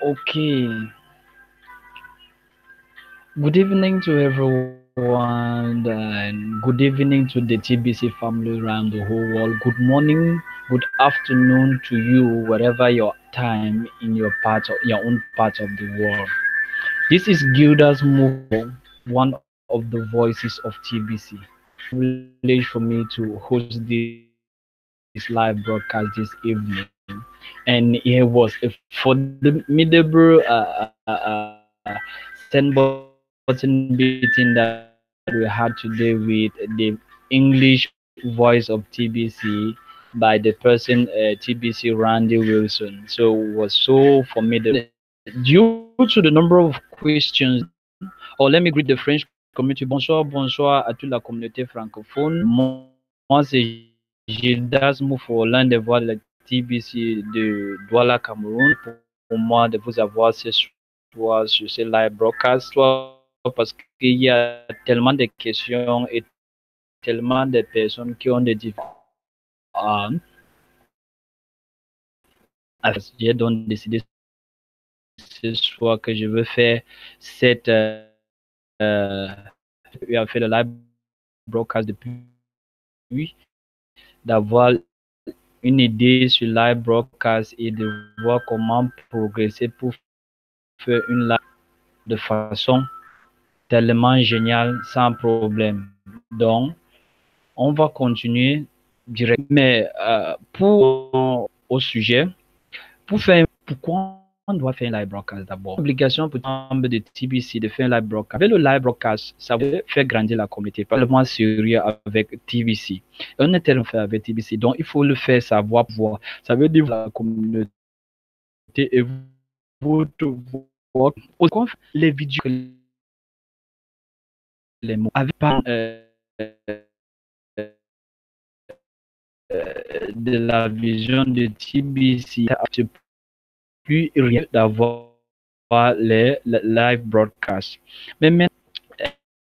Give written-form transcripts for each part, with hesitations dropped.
Okay. Good evening to everyone, and good evening to the TBC family around the whole world. Good morning, good afternoon to you, wherever your time in your part of your own part of the world. This is Gilda's Mufo, one of the voices of TBC. Privilege for me to host this live broadcast this evening, and it was a formidable send button meeting that we had today with the English voice of TBC by the person TBC Randy Wilson. So it was so formidable. Due to the number of questions, or let me greet the French community. Bonsoir, bonsoir à toute la communauté francophone. Moi, c'est Gildas Moufo, l'un des voix de la TBC de Douala, Cameroun. Pour moi de vous avoir ce soir sur ce live broadcast, soit parce qu'il y a tellement de questions et tellement de personnes qui ont des difficultés j'ai donc décidé ce soir que je veux faire cette il a fait le live broadcast depuis d'avoir une idée sur live broadcast et de voir comment progresser pour faire une live de façon tellement géniale sans problème. Donc, on va continuer direct. Mais pour au sujet, pourquoi on doit faire un live broadcast d'abord? L'obligation pour les membres de TBC de faire un live broadcast. Avec le live broadcast, ça va faire grandir la communauté, pas seulement sérieux avec TBC. On est tellement fait avec TBC, donc il faut le faire savoir voir. Ça veut dire la communauté et votre voix. Les vidéos, les mots, avec pas de la vision de TBC, plus rien d'avoir les live broadcasts. Mais maintenant,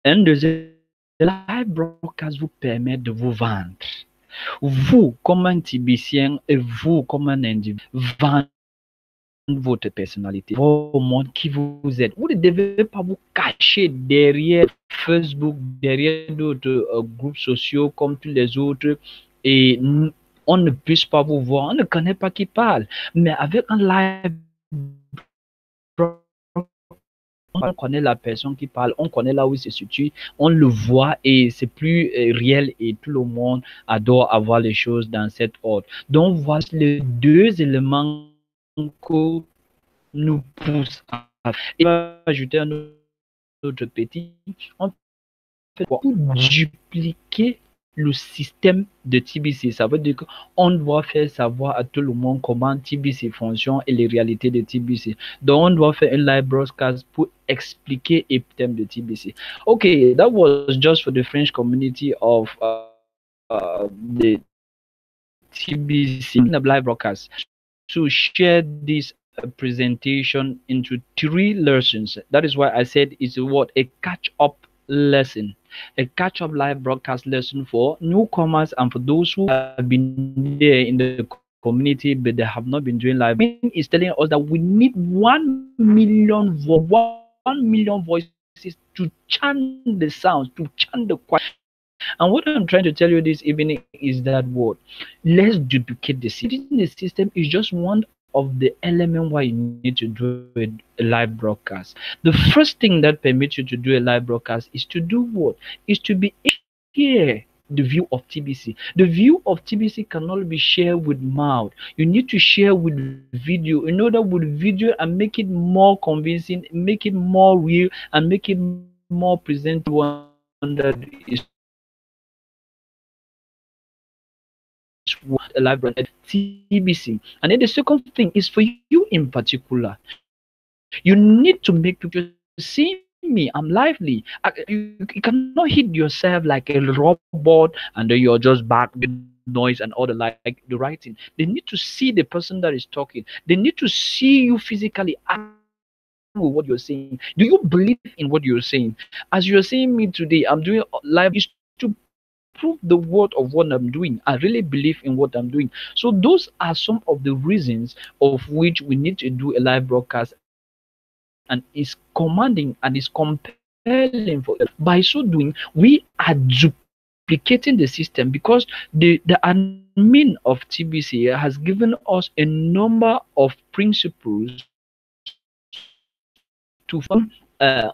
un deuxième live broadcast vous permet de vous vendre. Vous, comme un TBCien, et vous, comme un individu, vendre votre personnalité, au monde qui vous êtes. Vous ne devez pas vous cacher derrière Facebook, derrière d'autres groupes sociaux comme tous les autres, et on ne puisse pas vous voir, on ne connaît pas qui parle. Mais avec un live, on connaît la personne qui parle, on connaît là où il se situe, on le voit et c'est plus réel et tout le monde adore avoir les choses dans cet ordre. Donc voici les deux éléments que nous poussent à et on va ajouter un autre petit, on fait pour dupliquer le système de TBC. Ça veut dire qu'on doit faire savoir à tout le monde comment TBC fonctionne et les réalités de TBC. Donc, on doit faire un live broadcast pour expliquer les thèmes de TBC. Okay, that was just for the French community of the TBC in the live broadcast. To share this presentation into 3 lessons. That is why I said it's what a catch-up lesson, a catch-up live broadcast lesson for newcomers and for those who have been there in the community but they have not been doing live. Is telling us that we need 1 million voices to chant the sounds, to chant the choir. And what I'm trying to tell you this evening is that what? Let's duplicate the system. The system is just one of the elements why you need to do a live broadcast. The first thing that permits you to do a live broadcast is to do what? Is to be here. The view of TBC. The view of TBC cannot be shared with mouth. You need to share with video. In order with video and make it more convincing, make it more real, and make it more presentable that is what a live broadcast TBC. And then the second thing is for you in particular. You need to make people see me. I'm lively. You cannot hit yourself like a robot and then you're just back with noise and all the like the writing. They need to see the person that is talking. They need to see you physically with what you're saying. Do you believe in what you're saying? As you're saying me today, I'm doing live is to prove the word of what I'm doing. I really believe in what I'm doing. So those are some of the reasons of which we need to do a live broadcast and is commanding and is compelling for it. By so doing, we are duplicating the system because the admin of TBC has given us a number of principles to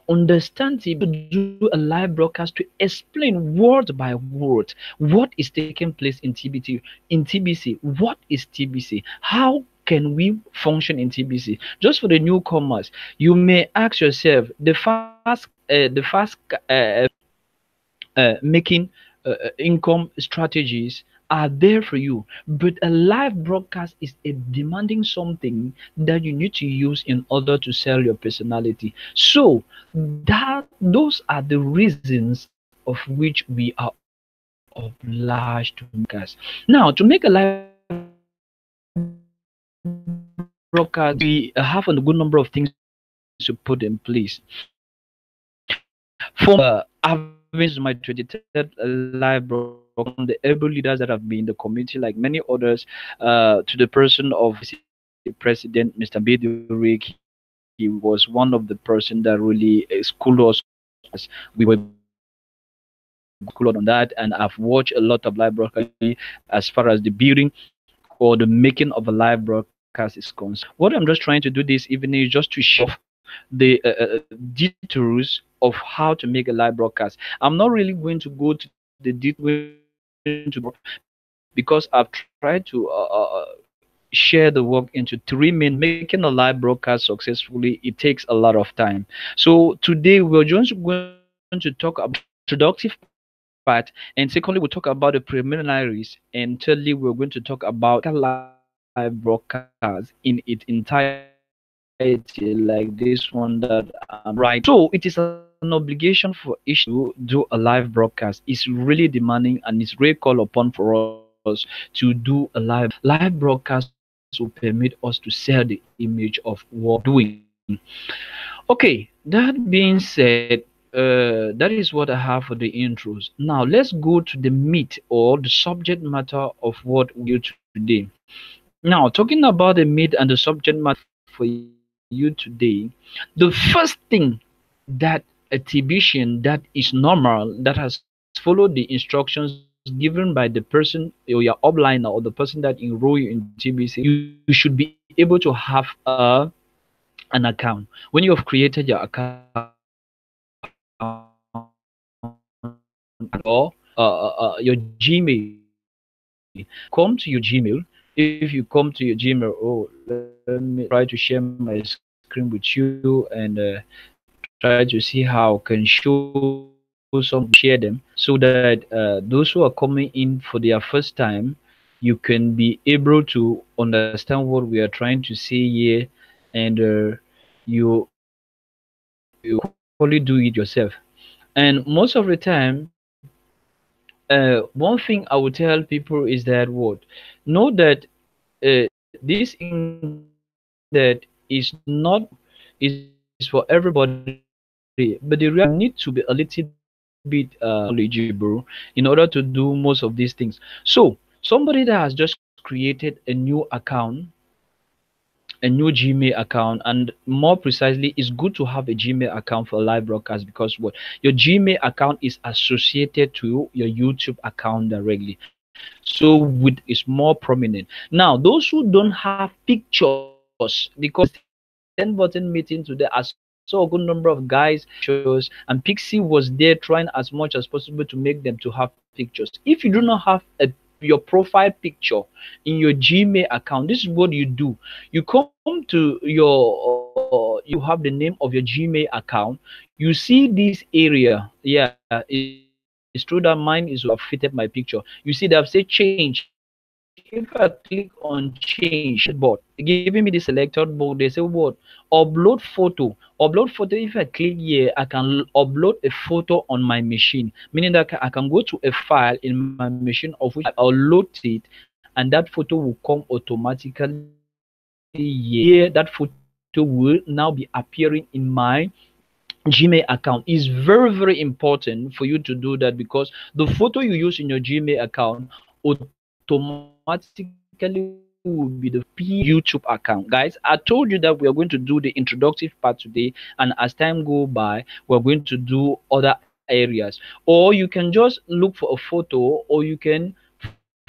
understand TBC, to do a live broadcast to explain word by word what is taking place in TBC. In TBC, what is TBC? How can we function in TBC? Just for the newcomers, you may ask yourself making income strategies are there for you, but a live broadcast is a demanding something that you need to use in order to sell your personality. So that those are the reasons of which we are obliged to make broadcast. Now, to make a live broadcast, we have a good number of things to put in place. For I've been this is my 23rd live broadcast. I'm one of the able leaders that have been in the community, like many others, to the person of President Mr. Biduric. He was one of the person that really schooled us on live broadcast. We were schooled on that, and I've watched a lot of live broadcast as far as the building or the making of a live broadcast is concerned. What I'm just trying to do this evening is just to share the details of how to make a live broadcast. I'm not really going to go to the details because I've tried to share the work into three main. Making a live broadcast successfully, it takes a lot of time. So today we're just going to talk about productive part, and secondly we'll talk about the preliminaries, and thirdly we're going to talk about live broadcast in its entirety, like this one that I'm right now. So it is an obligation for each to do a live broadcast. It's really demanding and it's really called upon for us to do a live broadcast. Live broadcast will permit us to sell the image of what we are doing. Okay, that being said, that is what I have for the intros. Now let's go to the meat or the subject matter of what we do today. Now, talking about the meat and the subject matter for you today, the first thing that a TBCian that is normal, that has followed the instructions given by the person or your upliner or the person that enroll you in TBC, you should be able to have an account. When you have created your account, or your Gmail, come to your Gmail. If you come to your Gmail, if you come to your Gmail, let me try to share my screen with you and try to see how I can show some of them, share them, so that those who are coming in for their first time, you can be able to understand what we are trying to say here, and you you equally do it yourself. And most of the time, one thing I would tell people is that what know that this ingredient is not is for everybody, but the reality is that you need to be a little bit knowledgeable in order to do most of these things. So somebody that has just created a new account, a new Gmail account, and more precisely, it's good to have a Gmail account for a live broadcast because what your Gmail account is associated to your YouTube account directly. So with it's more prominent. Now, those who don't have pictures, because I was in the 10 button meeting today, I saw a good number of guys pictures, and Pixie was there trying as much as possible to make them to have pictures. If you do not have your profile picture in your Gmail account, this is what you do. You come to you have the name of your Gmail account, you see this area. Yeah, it's true that mine is fitted my picture. You see they have said change. If I click on change, giving me the selected board, they say what? Upload photo. Upload photo. If I click here, I can upload a photo on my machine. Meaning that I can go to a file in my machine of which I upload it, and that photo will come automatically here. That photo will now be appearing in my Gmail account. Is very, very important for you to do that because the photo you use in your Gmail account automatically will be appearing in my will be the YouTube account. Guys, I told you that we are going to do the introductive part today, and as time go by, we're going to do other areas. Or you can just look for a photo, or you can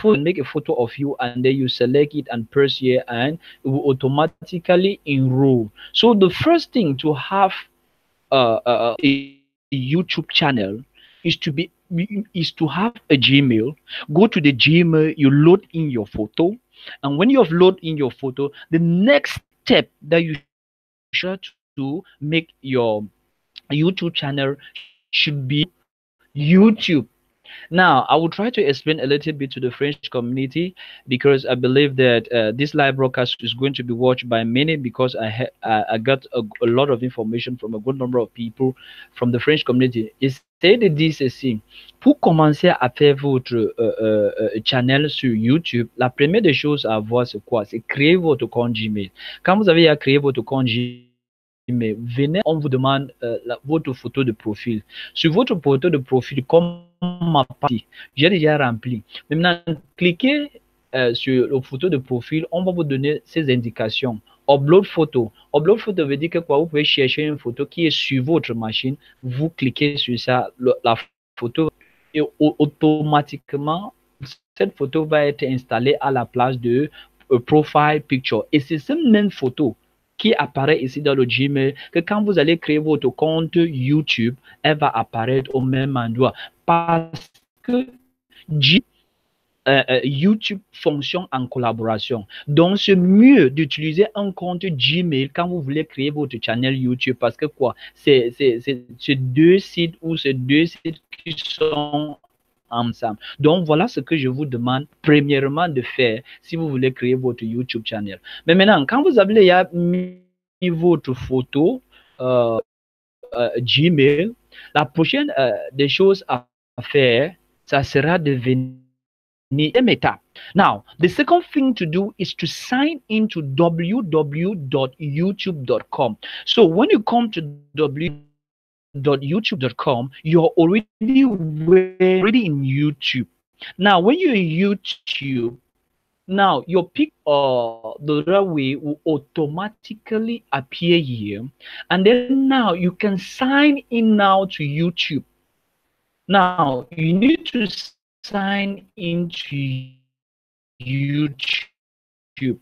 make a photo of you, and then you select it and press here, and it will automatically enroll. So the first thing to have a YouTube channel is to be is to have a Gmail. Go to the Gmail, you load in your photo, and when you have loaded in your photo, the next step that you should to make your YouTube channel should be YouTube. Now, I will try to explain a little bit to the French community, because I believe that this live broadcast is going to be watched by many, because I got a lot of information from a good number of people from the French community. Essayez de dire ceci. Pour commencer à faire votre channel sur YouTube, la première des choses à voir, c'est quoi? C'est créer votre compte Gmail. Quand vous avez à créer votre compte Gmail, venez, on vous demande votre photo de profil. Sur votre photo de profil, comme ma partie, j'ai déjà rempli. Maintenant, cliquez sur la photo de profil, on va vous donner ces indications. Upload photo. Upload photo veut dire que quoi, vous pouvez chercher une photo qui est sur votre machine, vous cliquez sur ça, la photo, et automatiquement, cette photo va être installée à la place de profile picture. Et c'est cette même photo qui apparaît ici dans le Gmail, que quand vous allez créer votre compte YouTube, elle va apparaître au même endroit. Parce que YouTube fonctionne en collaboration. Donc, c'est mieux d'utiliser un compte Gmail quand vous voulez créer votre channel YouTube, parce que quoi, c'est deux sites ou ces deux sites qui sont ensemble. Donc, voilà ce que je vous demande premièrement de faire si vous voulez créer votre YouTube channel. Mais maintenant, quand vous avez mis votre photo Gmail, la prochaine des choses à faire, ça sera de venir meta. Now, the second thing to do is to sign into www.youtube.com. So when you come to www.youtube.com, you're already in YouTube. Now, when you're in YouTube, now your pic the runway will automatically appear here, and then now you can sign in now to YouTube. Now you need to sign into YouTube.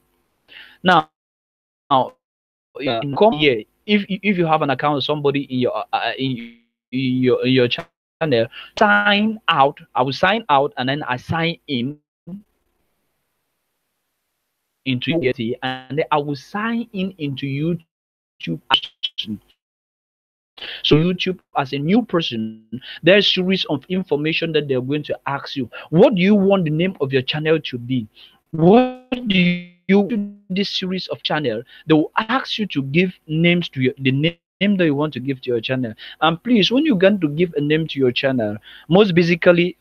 Now, come here. If you have an account with somebody in your channel, sign out. I will sign out, and then I sign in into YouTube, and then I will sign in into YouTube. So YouTube, as a new person, there's a series of information that they're going to ask you. What do you want the name of your channel to be? What do you this series of channel? They will ask you to give names to the name that you want to give to your channel. And please, when you're going to give a name to your channel, most basically,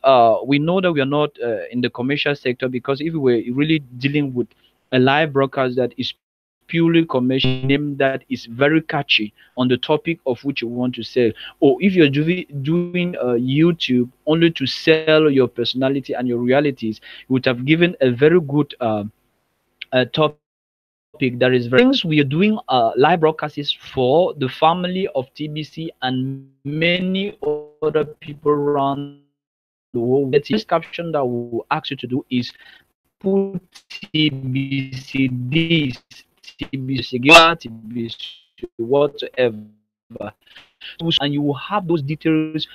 we know that we are not in the commercial sector, because if we were really dealing with a live broadcast that is purely commercial, name that is very catchy on the topic of which you want to sell, or if you're doing YouTube only to sell your personality and your realities, you would have given a very good topic that is very things. We are doing live broadcasts for the family of TBC and many other people around the world. The first caption that we'll ask you to do is put TBC this, TBC whatever, and you will have those details.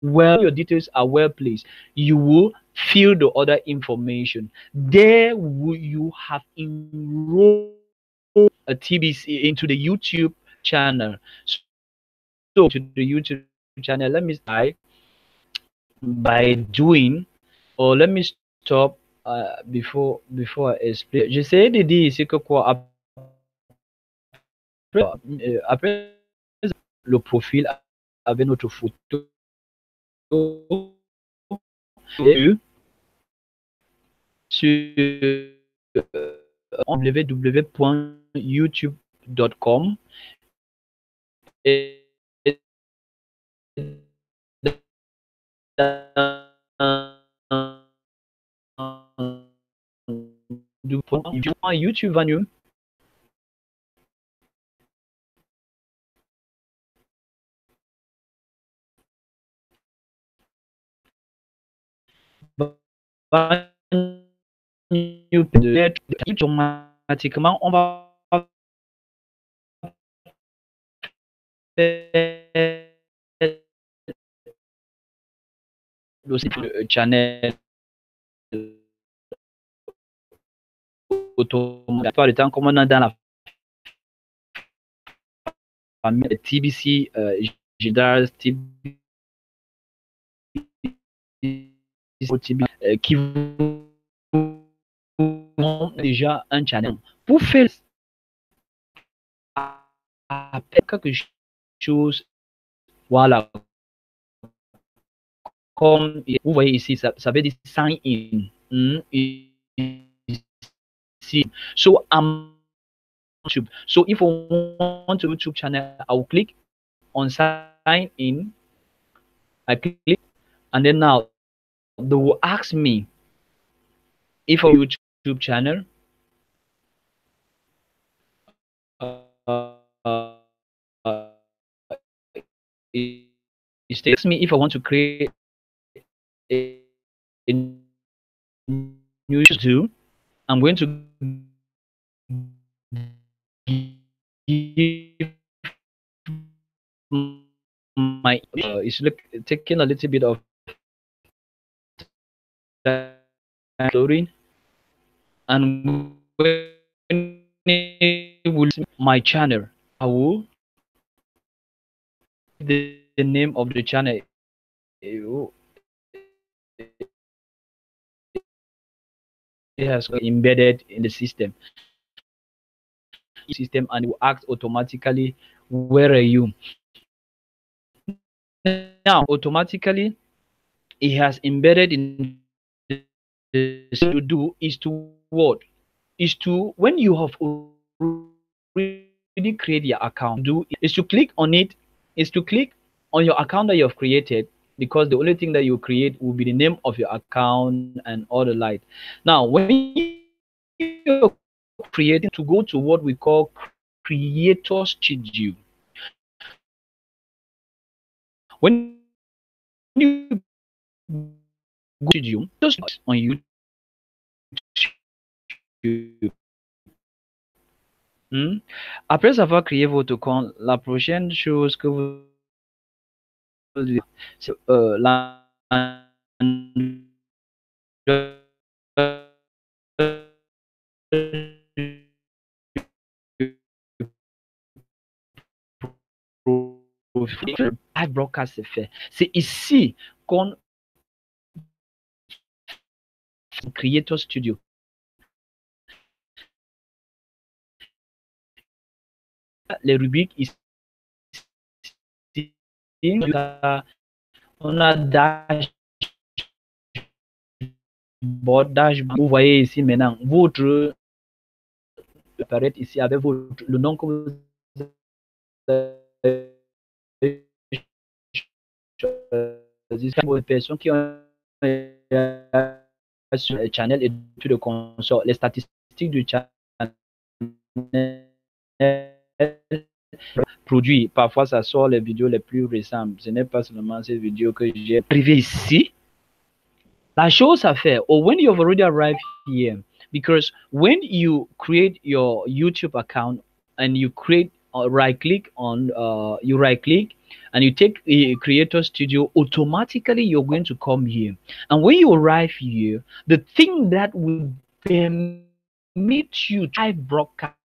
Well, your details are well placed, you will fill the other information. There will you have enrolled a TBC into the YouTube channel. So to the YouTube channel, let me start by doing, or let me stop before I explain. J'essaie de dire ici que quoi, après le profil avec notre photo sur www.youtube.com et YouTube va nous de automatiquement, on va faire le channel automatiquement. La plupart du temps, comme on est dans la famille TBC, JDARS, TBC, qui ont déjà un channel. Pour faire quelque chose, voilà, comme vous voyez ici, ça veut dire sign in. Ici. So I'm YouTube. So if I want to YouTube channel, I'll click on sign in. I click, and then now they will ask me if a YouTube channel. It asks me if I want to create a new YouTube. I'm going to give my it's taking a little bit of loading, and when it will see my channel, I will the name of the channel. It has embedded in the system, and it will act automatically, where are you now? Automatically it has embedded in the to do is to what is to when you have already created your account, do is to click on it, is to click on your account that you have created, because the only thing that you create will be the name of your account and all the light. Now when you're creating, to go to what we call creator studio. When you go studio, just on YouTube. Après avoir créé votre compte, la prochaine chose que vous c'est live broadcast se fait. C'est ici qu'on Creator Studio. Les rubriques ici, on a dashboard. Vous voyez ici maintenant votre apparaître ici avec votre, le nom que vous avez choisi. Pour les personnes qui ont sur le channel et tout le consort, les statistiques du channel produit. Parfois, ça sort les vidéos les plus récentes. Ce n'est pas seulement ces vidéos que j'ai privées ici. La chose à faire, or when you have already arrived here, because when you create your YouTube account and you create right click on you right click and you take a creator studio, automatically you're going to come here. And when you arrive here, the thing that will permit you to live broadcast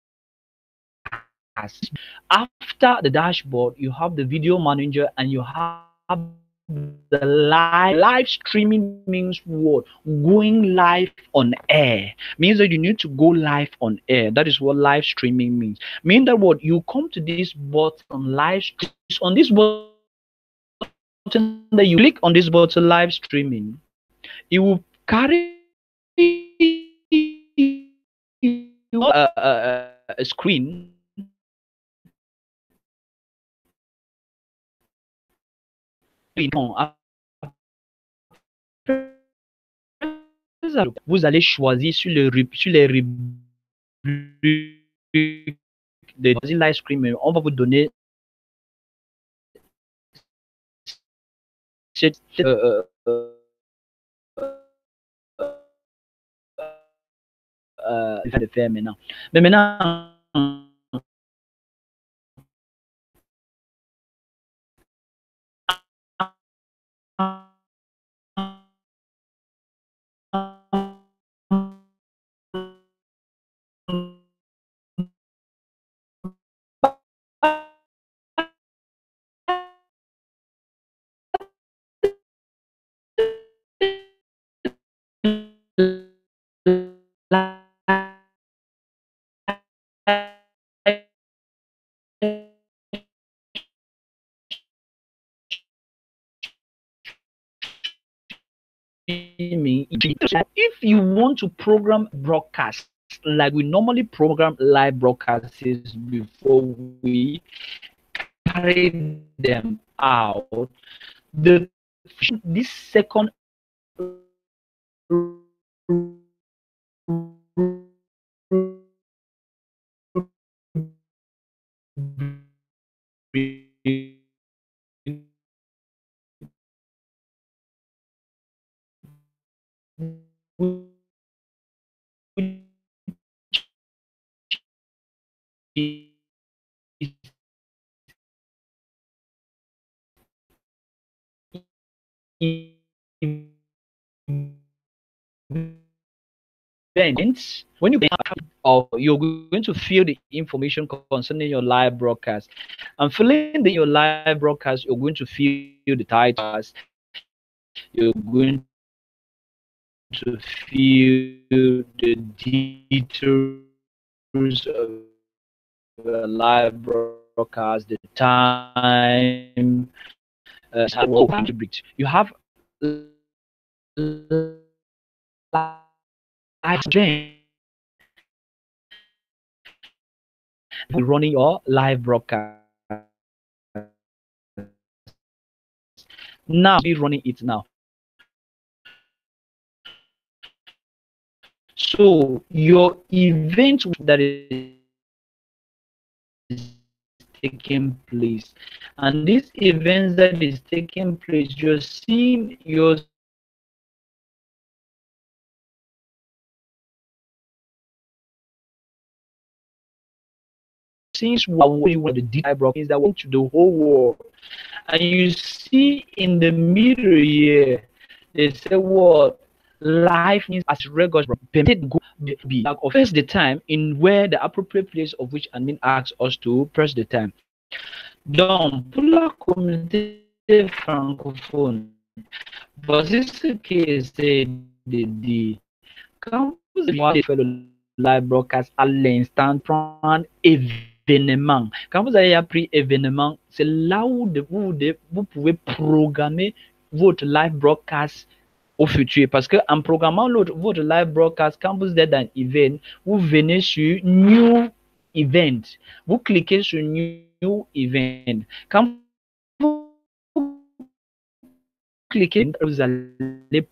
after the dashboard, you have the video manager and you have the live streaming. Means what? Going live on air means that you need to go live on air. That is what live streaming means. Mean that what you come to this button live on this button, that you click on this button live streaming, it will carry a screen. Vous allez choisir sur les rubriques de live stream, on va vous donner cette de faire maintenant. Mais maintenant, if you want to program broadcast like we normally program live broadcasts before we carry them out, the this second events, when you or you're going to fill the information concerning your live broadcast. And filling your live broadcast, you're going to fill the titles, you're going to fill the details of the live broadcast, the time, you have running your live broadcast. Now be running it now. So your event that is taking place, and this event that is taking place, you're seeing your since we were the deep broadcast that went to the whole world, and you see in the middle here, they say what life means as regular permitted go be like press the time in where the appropriate place of which admin asks us to press the time. Donc, pour la communauté francophone, voici ce que c'est de dire. Quand vous allez faire le live broadcast à l'instant, prendre événement. Quand vous avez appris événement, c'est là où vous pouvez programmer votre live broadcast au futur. Parce qu'en programmant votre live broadcast, quand vous êtes dans event, vous venez sur New Event. Vous cliquez sur New Event. Quand vous cliquez, vous allez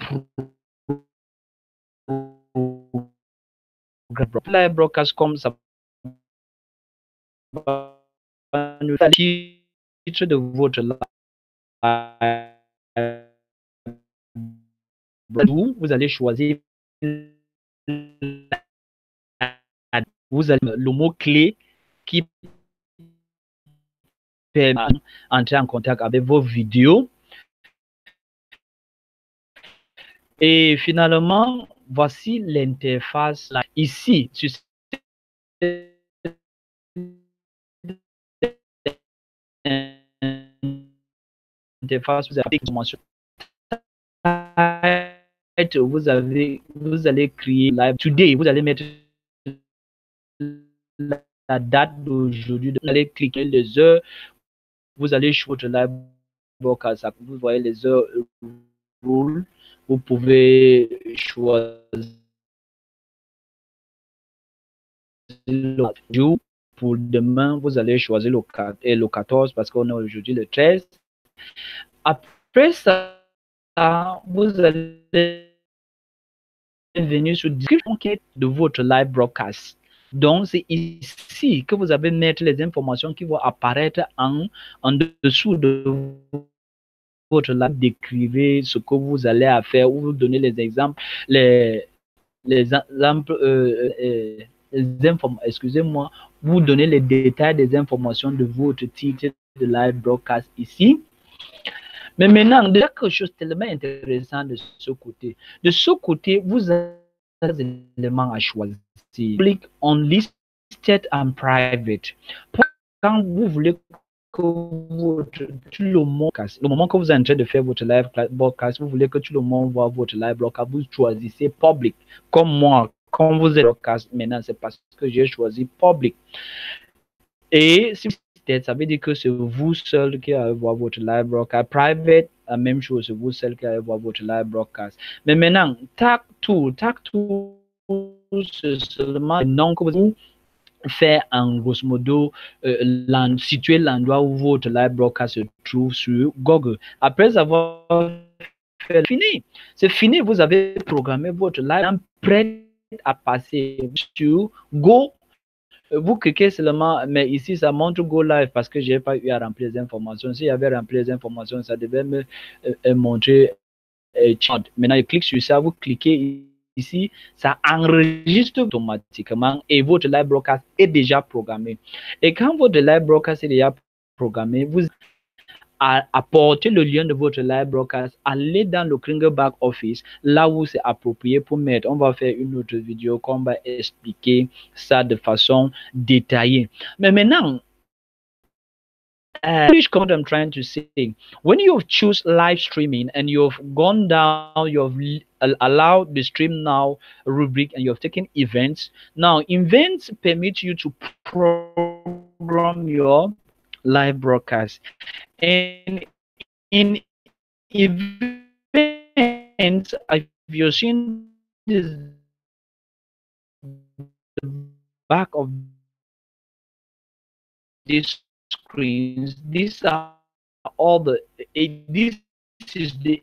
live broadcast comme ça nous faire le titre de votre live. Vous allez choisir vous allez le mot clé qui permet d'entrer en contact avec vos vidéos. Et finalement, voici l'interface ici sur interface, vous avez information. Vous allez créer live today, vous allez mettre la date d'aujourd'hui, vous allez cliquer les heures, vous allez choisir votre live broadcast, vous voyez les heures rule, vous pouvez choisir le jour. Pour demain, vous allez choisir le 14 parce qu'on est aujourd'hui le 13. Après ça, vous allez venir sur la description de votre live broadcast. Donc, c'est ici que vous avez mettre les informations qui vont apparaître en dessous de votre live. Décrivez ce que vous allez à faire ou vous donnez les exemples, les exemples, excusez-moi, vous donnez les détails des informations de votre titre de live broadcast ici. Mais maintenant, il y a quelque chose de tellement intéressant de ce côté. De ce côté, vous avez des éléments à choisir. Public, unlisted and private. Quand vous voulez que tout le monde, le moment que vous êtes en train de faire votre live broadcast, vous voulez que tout le monde voit votre live broadcast, vous choisissez public. Comme moi, quand vous êtes broadcast, maintenant, c'est parce que j'ai choisi public. Et si ça veut dire que c'est vous seul qui allez voir votre live broadcast. Private, la même chose, c'est vous seul qui allez voir votre live broadcast. Mais maintenant, tag to, c'est seulement le nom que vous faire en grosso modo situer l'endroit où votre live broadcast se trouve sur Google. Après avoir fait fini, c'est fini, vous avez programmé votre live prêt à passer sur Go. Vous cliquez seulement, mais ici ça montre Go Live parce que je n'ai pas eu à remplir les informations. Si j'avais rempli les informations, ça devait me montrer chat. Maintenant, je clique sur ça, vous cliquez ici, ça enregistre automatiquement et votre live broadcast est déjà programmé. Et quand votre live broadcast est déjà programmé, vous apportez le lien de votre live broadcast, allez dans le Kringle back office, là où c'est approprié pour mettre. On va faire une autre vidéo qu'on va expliquer ça de façon détaillée. Mais maintenant, what I'm trying to say, when you choose live streaming and you've gone down, you've allowed the stream now rubric and you've taken events. Now, events permit you to program your live broadcast. And in events, if you're seeing this, the back of these screens, these are all the, this is the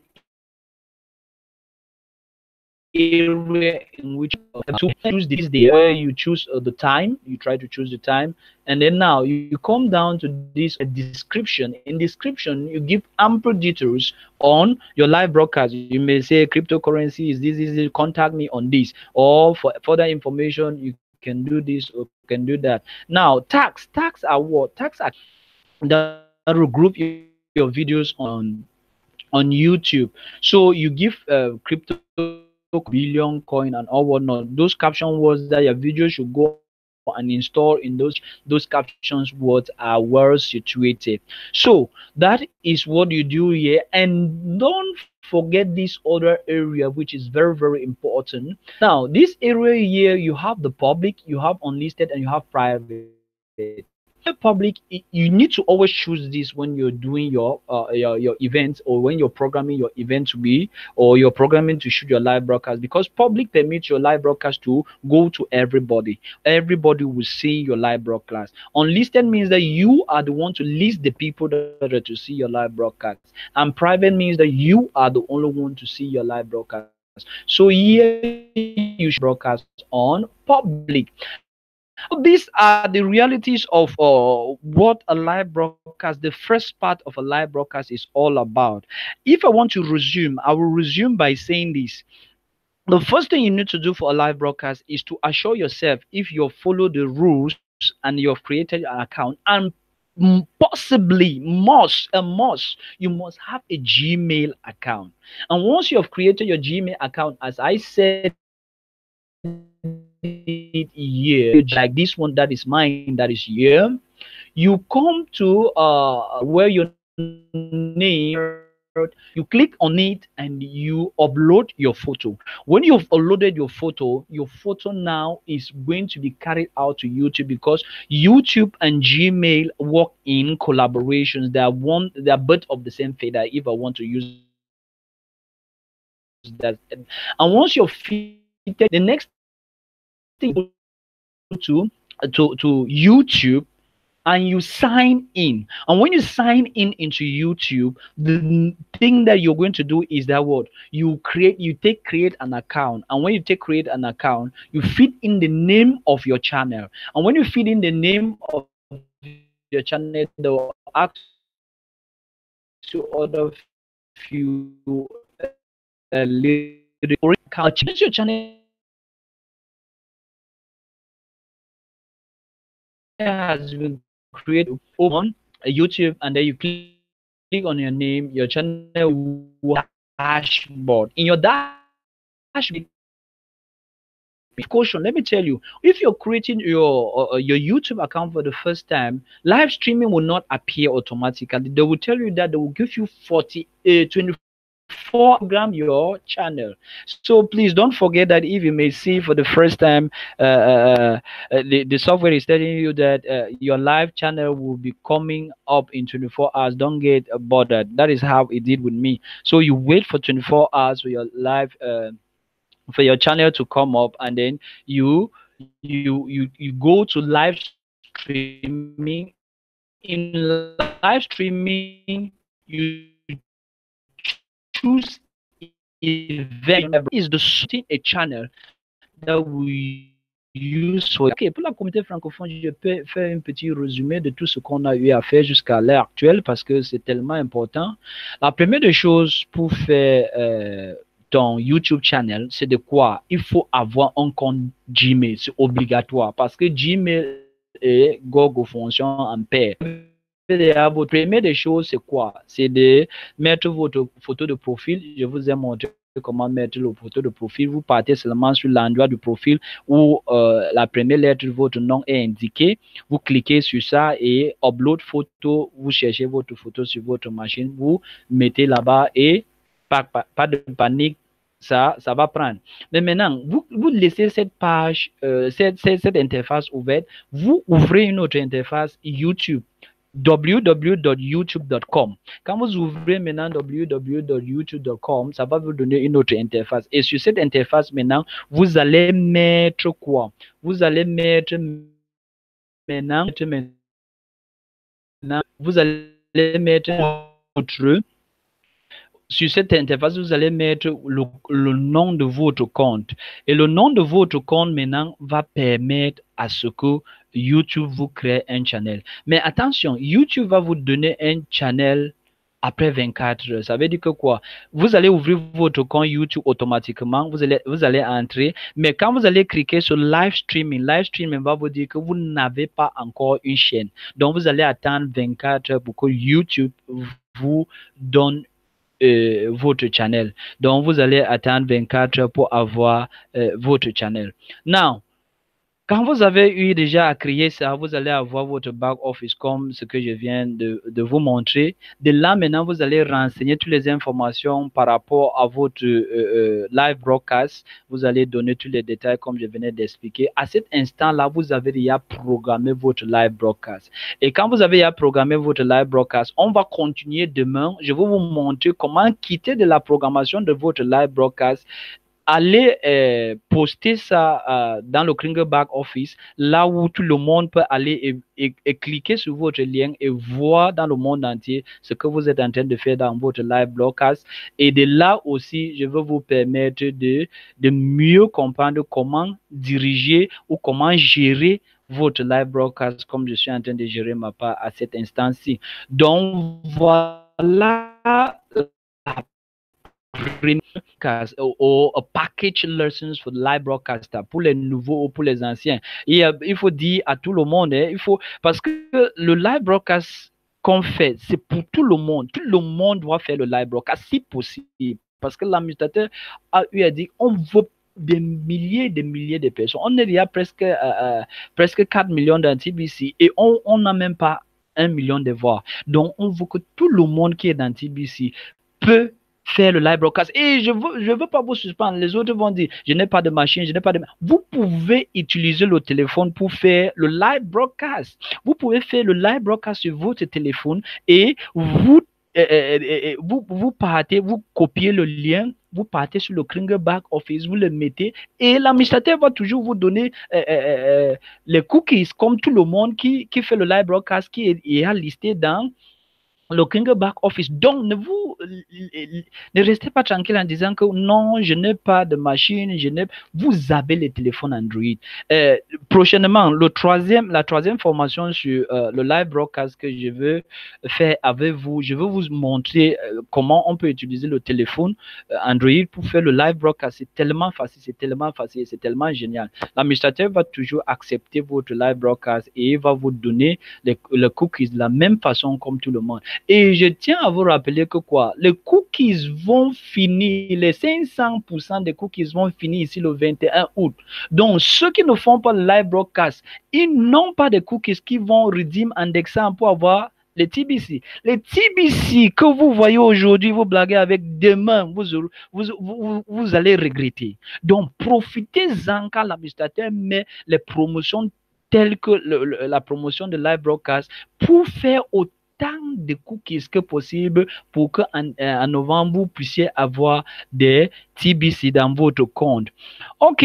area in which to choose this day where you choose the time, you try to choose the time, and then now you come down to this description. In description, you give ample details on your live broadcast. You may say cryptocurrency is this, contact me on this, or for further information you can do this or can do that. Now tax are what? Tax are that will group your videos on YouTube. So you give crypto billion coin and all whatnot. Those caption words that your video should go and install in those captions words are well situated. So that is what you do here, and don't forget this other area which is very important. Now this area here, you have the public, you have unlisted, and you have private. Public, you need to always choose this when you're doing your events, or when you're programming your event to be, or you're programming to shoot your live broadcast, because public permits your live broadcast to go to everybody will see your live broadcast. Unlisted means that you are the one to list the people that are to see your live broadcast, and private means that you are the only one to see your live broadcast. So here you should broadcast on public. These are the realities of what a live broadcast, the first part of a live broadcast, is all about. If I want to resume, I will resume by saying this. The first thing you need to do for a live broadcast is to assure yourself if you follow the rules and you've created an account, and possibly you must have a Gmail account. And once you have created your Gmail account, as I said it here, like this one that is mine, that is here, you come to where your name, you click on it and you upload your photo. When you've uploaded your photo now is going to be carried out to YouTube, because YouTube and Gmail work in collaborations. They are both of the same feather, if I want to use that. And once you're fitted, the next thing to YouTube, and you sign in. And when you sign in into YouTube, the thing that you're going to do is that what create an account. And when you create an account, you feed in the name of your channel. And when you feed in the name of your channel, they will ask you other few lyrics. Change your channel has been created on YouTube, and then you click on your name, your channel will dashboard. In your dashboard, caution, let me tell you, if you're creating your YouTube account for the first time, live streaming will not appear automatically. They will tell you that they will give you 24 program your channel. So please don't forget that if you may see for the first time, the software is telling you that your live channel will be coming up in 24 hours. Don't get bothered. That is how it did with me. So you wait for 24 hours for your live for your channel to come up, and then you go to live streaming. In live streaming, you choose event. Is the a channel that we use for. Ok, pour la communauté francophone, je peux faire un petit résumé de tout ce qu'on a eu à faire jusqu'à l'heure actuelle parce que c'est tellement important. La première des choses pour faire ton YouTube channel, c'est de quoi? Il faut avoir un compte Gmail, c'est obligatoire parce que Gmail et Google fonctionnent en pair. Votre première des choses, c'est quoi? C'est de mettre votre photo de profil. Je vous ai montré comment mettre le photo de profil. Vous partez seulement sur l'endroit du profil où la première lettre de votre nom est indiquée. Vous cliquez sur ça et upload photo. Vous cherchez votre photo sur votre machine. Vous mettez là-bas et pas de panique. Ça va prendre. Mais maintenant, vous laissez cette page, cette interface ouverte. Vous ouvrez une autre interface YouTube. www.youtube.com. Quand vous ouvrez maintenant www.youtube.com, ça va vous donner une autre interface. Et sur cette interface, maintenant, vous allez mettre quoi? Vous allez mettre maintenant, vous allez mettre votre. Sur cette interface, vous allez mettre le nom de votre compte. Et le nom de votre compte, maintenant, va permettre à ce que YouTube vous crée un channel. Mais attention, YouTube va vous donner un channel après 24 heures. Ça veut dire que quoi? Vous allez ouvrir votre compte YouTube automatiquement. Vous allez entrer. Mais quand vous allez cliquer sur live streaming va vous dire que vous n'avez pas encore une chaîne. Donc, vous allez attendre 24 heures pour que YouTube vous donne votre channel. Donc, vous allez attendre 24 heures pour avoir votre channel. Now, quand vous avez eu déjà à créer ça, vous allez avoir votre back office comme ce que je viens de vous montrer. De là, maintenant, vous allez renseigner toutes les informations par rapport à votre live broadcast. Vous allez donner tous les détails comme je venais d'expliquer. À cet instant-là, vous avez déjà programmé votre live broadcast. Et quand vous avez déjà programmé votre live broadcast, on va continuer demain. Je vais vous montrer comment quitter de la programmation de votre live broadcast. Allez poster ça dans le Kringle back office, là où tout le monde peut aller et cliquer sur votre lien et voir dans le monde entier ce que vous êtes en train de faire dans votre live broadcast. Et de là aussi, je vais vous permettre de mieux comprendre comment diriger ou comment gérer votre live broadcast comme je suis en train de gérer ma part à cet instant-ci. Donc, voilà la ou package lessons for live broadcaster pour les nouveaux ou pour les anciens. Et il faut dire à tout le monde, parce que le live broadcast qu'on fait, c'est pour tout le monde. Tout le monde doit faire le live broadcast si possible. Parce que l'administrateur a eu à dire, on veut des milliers de personnes. On est déjà presque 4 millions dans TBC et on n'a même pas 1 million de voix. Donc, on veut que tout le monde qui est dans TBC peut faire le live broadcast. Et je veux pas vous suspendre. Les autres vont dire, je n'ai pas de machine, je n'ai pas de... Vous pouvez utiliser le téléphone pour faire le live broadcast. Vous pouvez faire le live broadcast sur votre téléphone et vous partez, vous copiez le lien, vous partez sur le Kringle back office, vous le mettez et l'administrateur va toujours vous donner les cookies comme tout le monde qui fait le live broadcast qui est listé dans le Kringle back office. Donc, ne restez pas tranquille en disant que non, je n'ai pas de machine, vous avez les téléphones Android. Prochainement, la troisième formation sur le live broadcast que je veux faire avec vous, je veux vous montrer comment on peut utiliser le téléphone Android pour faire le live broadcast. C'est tellement facile, c'est tellement génial. L'administrateur va toujours accepter votre live broadcast et il va vous donner les cookies de la même façon comme tout le monde. Et je tiens à vous rappeler que quoi, les cookies vont finir, les 500% des cookies vont finir ici le 21 août. Donc, ceux qui ne font pas le live broadcast, ils n'ont pas de cookies qui vont redeem indexant pour avoir les TBC. Les TBC que vous voyez aujourd'hui, vous blaguez avec, demain, vous allez regretter. Donc, profitez-en quand l'administrateur met les promotions telles que la promotion de live broadcast pour faire autant de cookies que possible pour qu'en novembre, vous puissiez avoir des TBC dans votre compte. OK.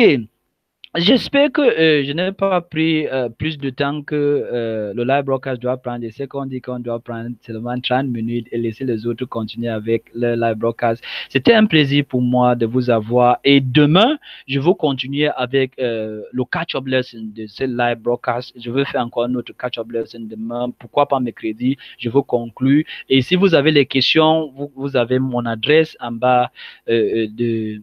J'espère que je n'ai pas pris plus de temps que le live broadcast doit prendre. Je sais qu'on dit qu'on doit prendre seulement 30 minutes et laisser les autres continuer avec le live broadcast. C'était un plaisir pour moi de vous avoir. Et demain, je vais continuer avec le catch-up lesson de ce live broadcast. Je vais faire encore un autre catch-up lesson demain. Pourquoi pas mercredi? Je vais conclure. Et si vous avez des questions, vous avez mon adresse en bas de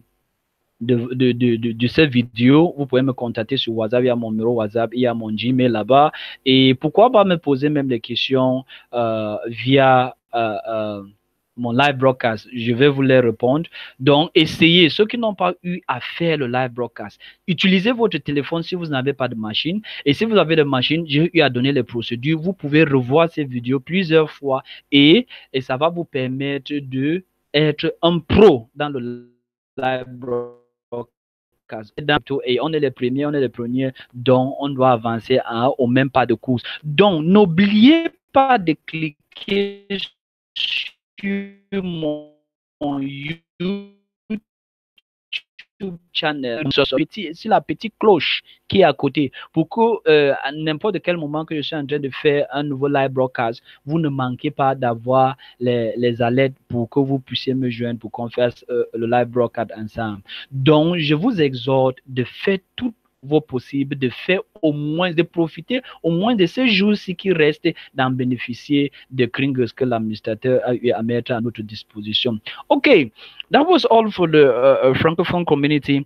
cette vidéo, vous pouvez me contacter sur WhatsApp, il y a mon numéro WhatsApp, il y a mon Gmail là-bas. Et pourquoi pas me poser même des questions via mon live broadcast. Je vais vous les répondre. Donc, essayez, ceux qui n'ont pas eu à faire le live broadcast, utilisez votre téléphone si vous n'avez pas de machine. Et si vous avez de machine, j'ai eu à donner les procédures. Vous pouvez revoir ces vidéos plusieurs fois et ça va vous permettre d'être un pro dans le live broadcast. Et on est les premiers, donc on doit avancer au même pas de course. Donc, n'oubliez pas de cliquer sur mon YouTube channel, sur la petite cloche qui est à côté, pour que à n'importe quel moment que je suis en train de faire un nouveau live broadcast, vous ne manquez pas d'avoir les alertes pour que vous puissiez me joindre pour qu'on fasse le live broadcast ensemble. Donc, je vous exhorte de faire tout vos possibles, de faire au moins, de profiter au moins de ces jours-ci qui restent, d'en bénéficier de Kringles que l'administrateur a eu à mettre à notre disposition. Okay, that was all for the Francophone community.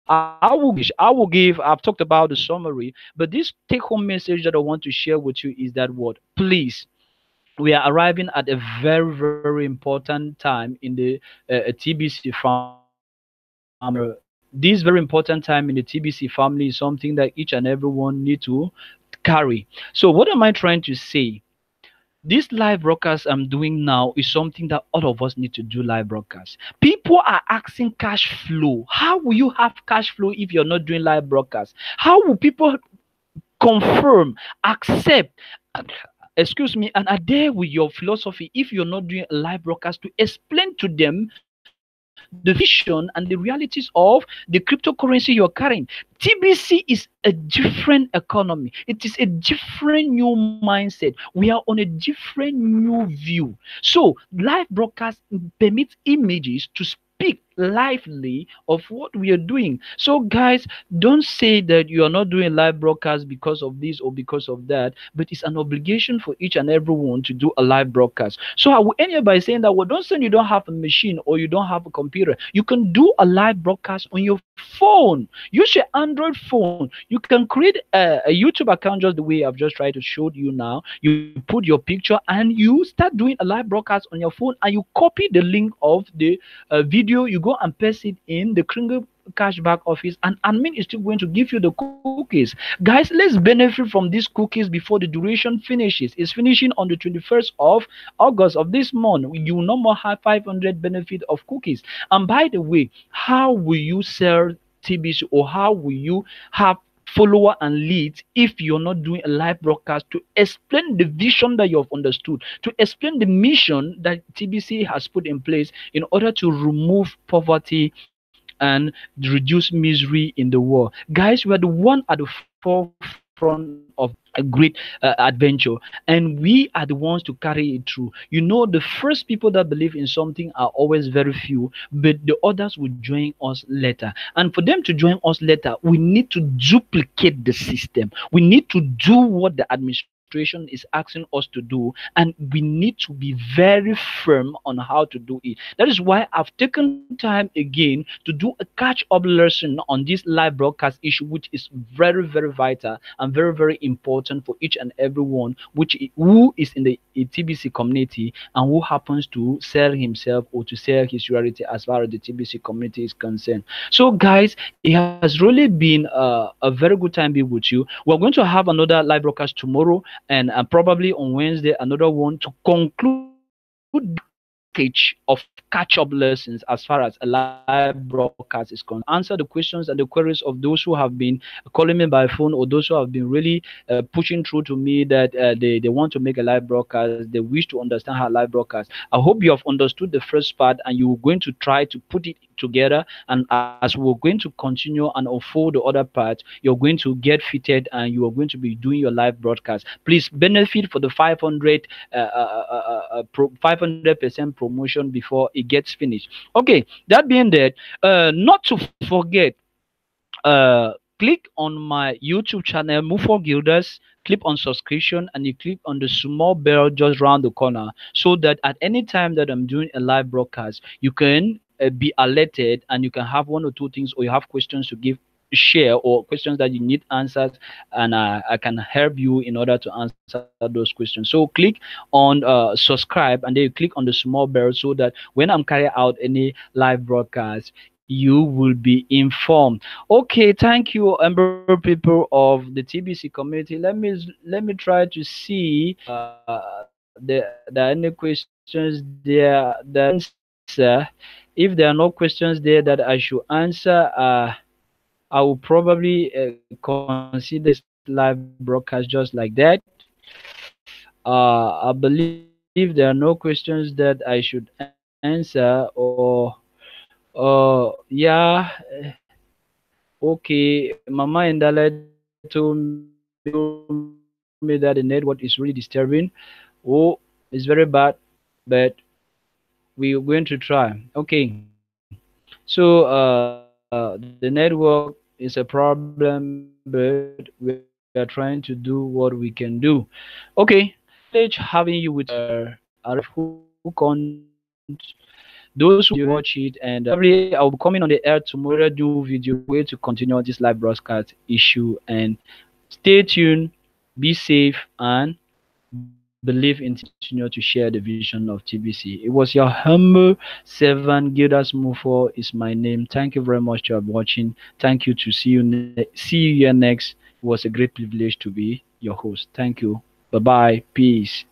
I've talked about the summary, but this take-home message that I want to share with you is that what, please, we are arriving at a very, very important time in the TBC family. This very important time in the TBC family is something that each and everyone need to carry. So what am I trying to say? This live broadcast I'm doing now is something that all of us need to do live broadcast. People are asking cash flow. How will you have cash flow if you're not doing live broadcast? How will people confirm, accept, excuse me, and adhere with your philosophy if you're not doing a live broadcast to explain to them the vision and the realities of the cryptocurrency you're carrying? TBC is a different economy. It is a different new mindset. We are on a different new view. So live broadcast permits images to speak lively of what we are doing. So guys, don't say that you are not doing live broadcast because of this or because of that, but it's an obligation for each and everyone to do a live broadcast. So I will end by saying that, well, don't say you don't have a machine or you don't have a computer. You can do a live broadcast on your phone. Use your Android phone. You can create a YouTube account just the way I've just tried to show you now. You put your picture and you start doing a live broadcast on your phone, and you copy the link of the video. You go and paste it in the Kringle cashback office, and admin is still going to give you the cookies. Guys, let's benefit from these cookies before the duration finishes. It's finishing on the 21st of August of this month. You will no more have 500 benefit of cookies. And by the way, how will you sell TBC, or how will you have follower and leads if you're not doing a live broadcast to explain the vision that you've understood, to explain the mission that TBC has put in place in order to remove poverty and reduce misery in the world. Guys, we are the one at the forefront of a great adventure, and we are the ones to carry it through. You know, the first people that believe in something are always very few, but the others will join us later. And for them to join us later, we need to duplicate the system. We need to do what the administration is asking us to do, and we need to be very firm on how to do it. That is why I've taken time again to do a catch up lesson on this live broadcast issue, which is very, very vital and very, very important for each and everyone who is in the TBC community and who happens to sell himself or to sell his reality as far as the TBC community is concerned. So, guys, it has really been a very good time being with you. We're going to have another live broadcast tomorrow, and probably on Wednesday another one to conclude package of catch-up lessons as far as a live broadcast is concerned. Answer the questions and the queries of those who have been calling me by phone, or those who have been really pushing through to me that they want to make a live broadcast, they wish to understand how live broadcast. I hope you have understood the first part and you're going to try to put it together, and as we're going to continue and unfold the other part, you're going to get fitted and you are going to be doing your live broadcast. Please benefit for the 500% promotion before it gets finished. Okay, that being said, not to forget, click on my YouTube channel, Move for Guilders, click on subscription, and you click on the small bell just around the corner, so that at any time that I'm doing a live broadcast, you can be alerted, and you can have one or two things, or you have questions to give share, or questions that you need answers, and I can help you in order to answer those questions. So click on subscribe, and then you click on the small bell, so that when I'm carrying out any live broadcast, you will be informed. Okay, thank you, Ember people of the TBC community. Let me try to see there are any questions there that answer. If there are no questions there that I should answer, I will probably consider this live broadcast just like that. I believe there are no questions that I should answer, or yeah. Okay, Mama Indala told me that the network is really disturbing. Oh, it's very bad, but we're going to try. Okay, so the network is a problem, but we are trying to do what we can do. Okay, it's been a privilege having you with us today. Those who watch it, and probably I'll be coming on the air tomorrow, do video way to continue this live broadcast issue. And stay tuned, be safe, and believe in continue to share the vision of TBC. It was your humble servant, Gildas Mufo is my name. Thank you very much for watching. Thank you to see you here next. It was a great privilege to be your host. Thank you. Bye bye. Peace.